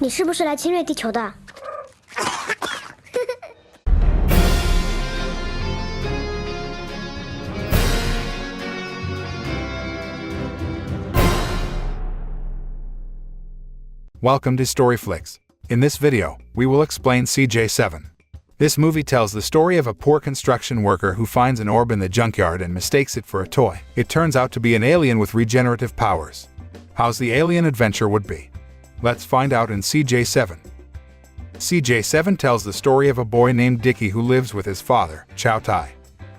你是不是来侵略地球的？ Welcome to Storyflix. In this video, we will explain CJ7. This movie tells the story of a poor construction worker who finds an orb in the junkyard and mistakes it for a toy. It turns out to be an alien with regenerative powers. How's the alien adventure would be? Let's find out in CJ7. CJ7 tells the story of a boy named Dicky who lives with his father, Chow Tai.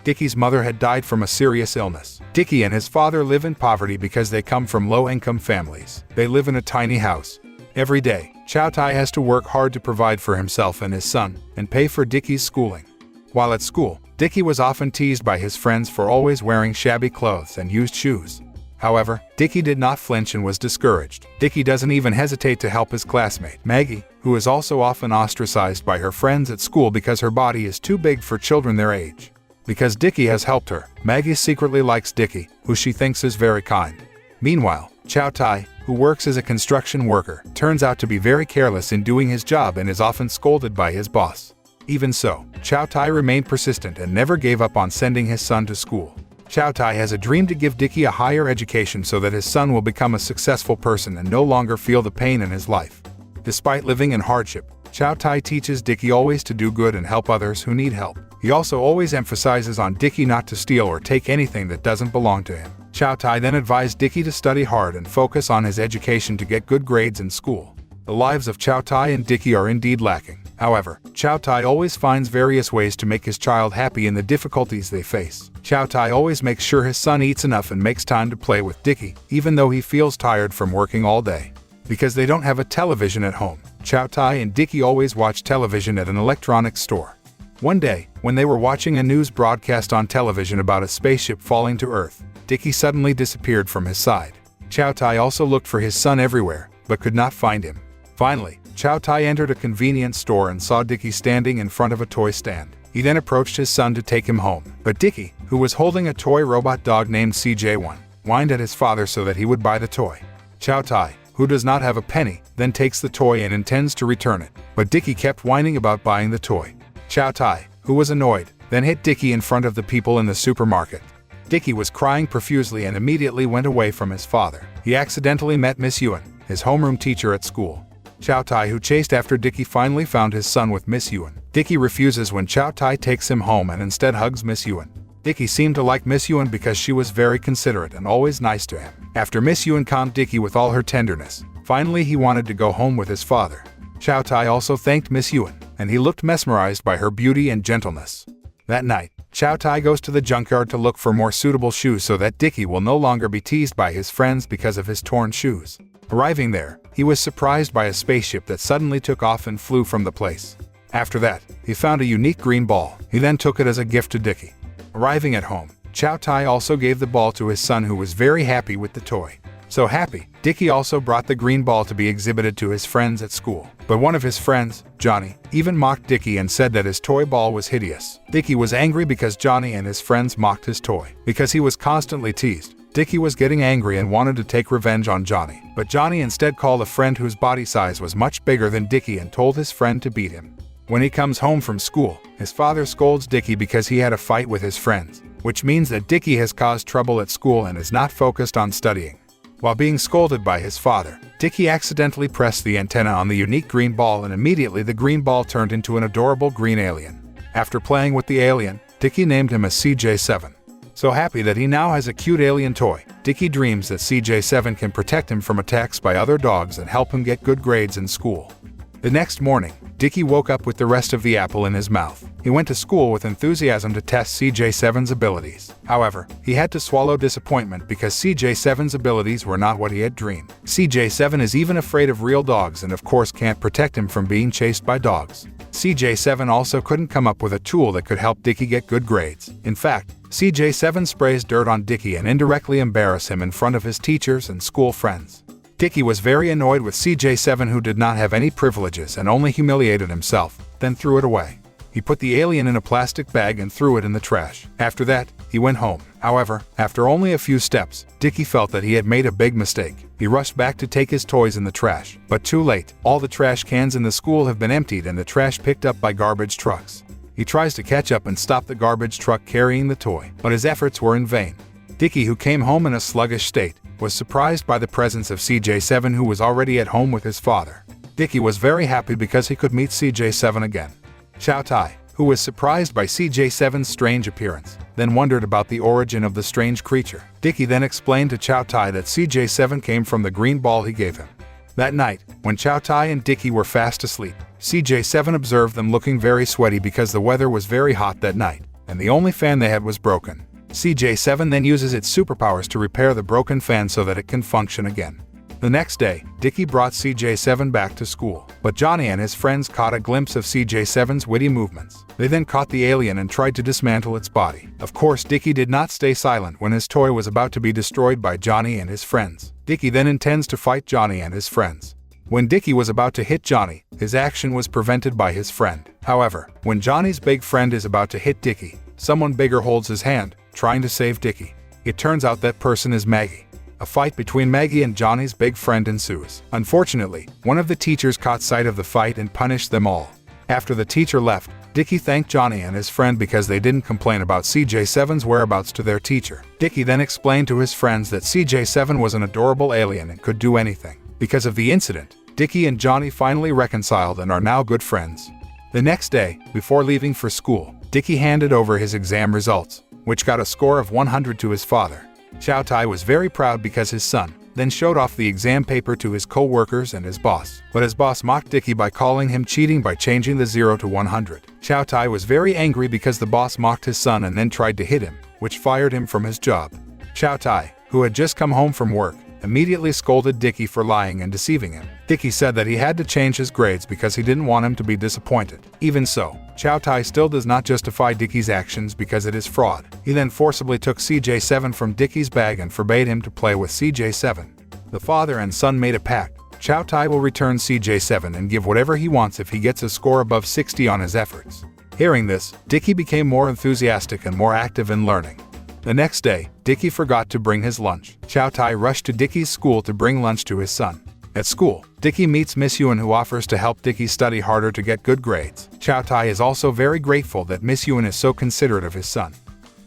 Dicky's mother had died from a serious illness. Dicky and his father live in poverty because they come from low-income families. They live in a tiny house. Every day, Chow Tai has to work hard to provide for himself and his son, and pay for Dicky's schooling. While at school, Dicky was often teased by his friends for always wearing shabby clothes and used shoes. However, Dicky did not flinch and was discouraged. Dicky doesn't even hesitate to help his classmate, Maggie, who is also often ostracized by her friends at school because her body is too big for children their age. Because Dicky has helped her, Maggie secretly likes Dicky, who she thinks is very kind. Meanwhile, Chow Tai, who works as a construction worker, turns out to be very careless in doing his job and is often scolded by his boss. Even so, Chow Tai remained persistent and never gave up on sending his son to school. Chow Tai has a dream to give Dicky a higher education so that his son will become a successful person and no longer feel the pain in his life. Despite living in hardship, Chow Tai teaches Dicky always to do good and help others who need help. He also always emphasizes on Dicky not to steal or take anything that doesn't belong to him. Chow Tai then advised Dicky to study hard and focus on his education to get good grades in school. The lives of Chow Tai and Dicky are indeed lacking. However, Chow Tai always finds various ways to make his child happy in the difficulties they face. Chow Tai always makes sure his son eats enough and makes time to play with Dicky, even though he feels tired from working all day. Because they don't have a television at home, Chow Tai and Dicky always watch television at an electronics store. One day, when they were watching a news broadcast on television about a spaceship falling to Earth, Dicky suddenly disappeared from his side. Chow Tai also looked for his son everywhere, but could not find him. Finally, Chow Tai entered a convenience store and saw Dicky standing in front of a toy stand. He then approached his son to take him home, but Dicky, who was holding a toy robot dog named CJ1, whined at his father so that he would buy the toy. Chow Tai, who does not have a penny, then takes the toy and intends to return it, but Dicky kept whining about buying the toy. Chow Tai, who was annoyed, then hit Dicky in front of the people in the supermarket. Dicky was crying profusely and immediately went away from his father. He accidentally met Miss Yuan, his homeroom teacher at school. Chow Tai, who chased after Dicky, finally found his son with Miss Yuan. Dicky refuses when Chow Tai takes him home and instead hugs Miss Yuan. Dicky seemed to like Miss Yuan because she was very considerate and always nice to him. After Miss Yuan calmed Dicky with all her tenderness, finally he wanted to go home with his father. Chow Tai also thanked Miss Yuan, and he looked mesmerized by her beauty and gentleness. That night, Chow Tai goes to the junkyard to look for more suitable shoes so that Dicky will no longer be teased by his friends because of his torn shoes. Arriving there, he was surprised by a spaceship that suddenly took off and flew from the place. After that, he found a unique green ball. He then took it as a gift to Dicky. Arriving at home, Chow Tai also gave the ball to his son, who was very happy with the toy. So happy, Dicky also brought the green ball to be exhibited to his friends at school. But one of his friends, Johnny, even mocked Dicky and said that his toy ball was hideous. Dicky was angry because Johnny and his friends mocked his toy. Because he was constantly teased, Dicky was getting angry and wanted to take revenge on Johnny. But Johnny instead called a friend whose body size was much bigger than Dicky and told his friend to beat him. When he comes home from school, his father scolds Dicky because he had a fight with his friends, which means that Dicky has caused trouble at school and is not focused on studying. While being scolded by his father, Dicky accidentally pressed the antenna on the unique green ball and immediately the green ball turned into an adorable green alien. After playing with the alien, Dicky named him as CJ7. So happy that he now has a cute alien toy, Dicky dreams that CJ7 can protect him from attacks by other dogs and help him get good grades in school. The next morning, Dicky woke up with the rest of the apple in his mouth. He went to school with enthusiasm to test CJ7's abilities. However, he had to swallow disappointment because CJ7's abilities were not what he had dreamed. CJ7 is even afraid of real dogs and of course can't protect him from being chased by dogs. CJ7 also couldn't come up with a tool that could help Dicky get good grades. In fact, CJ7 sprays dirt on Dicky and indirectly embarrass him in front of his teachers and school friends. Dicky was very annoyed with CJ7, who did not have any privileges and only humiliated himself, then threw it away. He put the alien in a plastic bag and threw it in the trash. After that, he went home. However, after only a few steps, Dicky felt that he had made a big mistake. He rushed back to take his toys in the trash, but too late. All the trash cans in the school have been emptied and the trash picked up by garbage trucks. He tries to catch up and stop the garbage truck carrying the toy, but his efforts were in vain. Dicky, who came home in a sluggish state, was surprised by the presence of CJ7, who was already at home with his father. Dicky was very happy because he could meet CJ7 again. Chow Tai, who was surprised by CJ7's strange appearance, then wondered about the origin of the strange creature. Dicky then explained to Chow Tai that CJ7 came from the green ball he gave him. That night, when Chow Tai and Dicky were fast asleep, CJ7 observed them looking very sweaty because the weather was very hot that night, and the only fan they had was broken. CJ7 then uses its superpowers to repair the broken fan so that it can function again. The next day, Dicky brought CJ7 back to school, but Johnny and his friends caught a glimpse of CJ7's witty movements. They then caught the alien and tried to dismantle its body. Of course, Dicky did not stay silent when his toy was about to be destroyed by Johnny and his friends. Dicky then intends to fight Johnny and his friends. When Dicky was about to hit Johnny, his action was prevented by his friend. However, when Johnny's big friend is about to hit Dicky, someone bigger holds his hand, trying to save Dicky. It turns out that person is Maggie. A fight between Maggie and Johnny's big friend ensues. Unfortunately, one of the teachers caught sight of the fight and punished them all. After the teacher left, Dicky thanked Johnny and his friend because they didn't complain about CJ7's whereabouts to their teacher. Dicky then explained to his friends that CJ7 was an adorable alien and could do anything. Because of the incident, Dicky and Johnny finally reconciled and are now good friends. The next day, before leaving for school, Dicky handed over his exam results, which got a score of 100 to his father. Chow Tai was very proud because his son then showed off the exam paper to his co-workers and his boss. But his boss mocked Dicky by calling him cheating by changing the 0 to 100. Chow Tai was very angry because the boss mocked his son and then tried to hit him, which fired him from his job. Chow Tai, who had just come home from work, immediately scolded Dicky for lying and deceiving him. Dicky said that he had to change his grades because he didn't want him to be disappointed. Even so, Chow Tai still does not justify Dicky's actions because it is fraud. He then forcibly took CJ7 from Dicky's bag and forbade him to play with CJ7. The father and son made a pact. Chow Tai will return CJ7 and give whatever he wants if he gets a score above 60 on his efforts. Hearing this, Dicky became more enthusiastic and more active in learning. The next day, Dicky forgot to bring his lunch. Chow Tai rushed to Dicky's school to bring lunch to his son. At school, Dicky meets Miss Yuen, who offers to help Dicky study harder to get good grades. Chow Tai is also very grateful that Miss Yuen is so considerate of his son.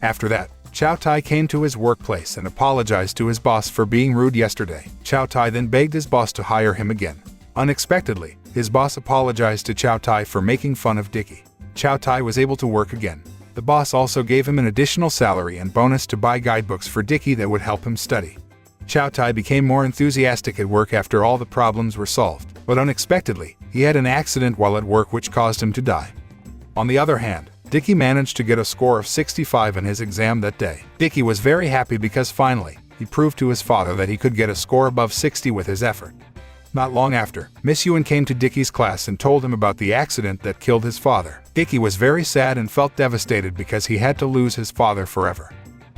After that, Chow Tai came to his workplace and apologized to his boss for being rude yesterday. Chow Tai then begged his boss to hire him again. Unexpectedly, his boss apologized to Chow Tai for making fun of Dicky. Chow Tai was able to work again. The boss also gave him an additional salary and bonus to buy guidebooks for Dicky that would help him study. Chow Tai became more enthusiastic at work after all the problems were solved, but unexpectedly, he had an accident while at work which caused him to die. On the other hand, Dicky managed to get a score of 65 in his exam that day. Dicky was very happy because finally, he proved to his father that he could get a score above 60 with his effort. Not long after, Miss Yuen came to Dicky's class and told him about the accident that killed his father. Dicky was very sad and felt devastated because he had to lose his father forever.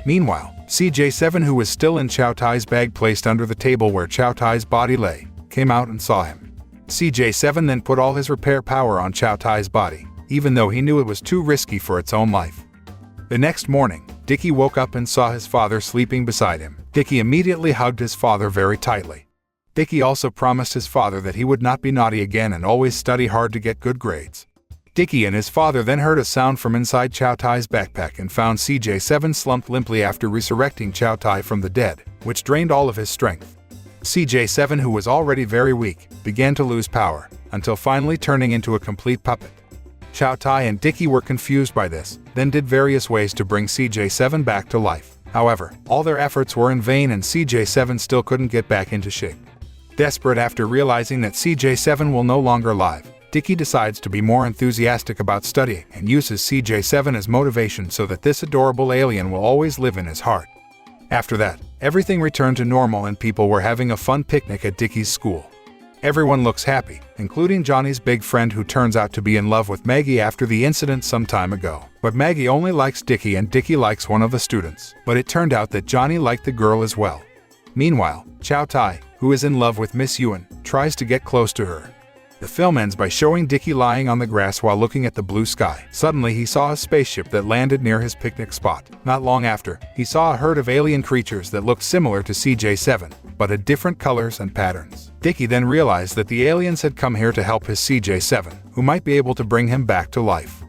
Meanwhile, CJ7, who was still in Chow Tai's bag placed under the table where Chow Tai's body lay, came out and saw him. CJ7 then put all his repair power on Chow Tai's body, even though he knew it was too risky for its own life. The next morning, Dicky woke up and saw his father sleeping beside him. Dicky immediately hugged his father very tightly. Dicky also promised his father that he would not be naughty again and always study hard to get good grades. Dicky and his father then heard a sound from inside Chow Tai's backpack and found CJ7 slumped limply after resurrecting Chow Tai from the dead, which drained all of his strength. CJ7, who was already very weak, began to lose power, until finally turning into a complete puppet. Chow Tai and Dicky were confused by this, then did various ways to bring CJ7 back to life. However, all their efforts were in vain and CJ7 still couldn't get back into shape. Desperate after realizing that CJ7 will no longer live, Dicky decides to be more enthusiastic about studying and uses CJ7 as motivation so that this adorable alien will always live in his heart. After that, everything returned to normal and people were having a fun picnic at Dicky's school. Everyone looks happy, including Johnny's big friend who turns out to be in love with Maggie after the incident some time ago. But Maggie only likes Dicky and Dicky likes one of the students. But it turned out that Johnny liked the girl as well. Meanwhile, Chow Tai, who is in love with Miss Yuen, tries to get close to her. The film ends by showing Dicky lying on the grass while looking at the blue sky. Suddenly, he saw a spaceship that landed near his picnic spot. Not long after, he saw a herd of alien creatures that looked similar to CJ7, but had different colors and patterns. Dicky then realized that the aliens had come here to help his CJ7, who might be able to bring him back to life.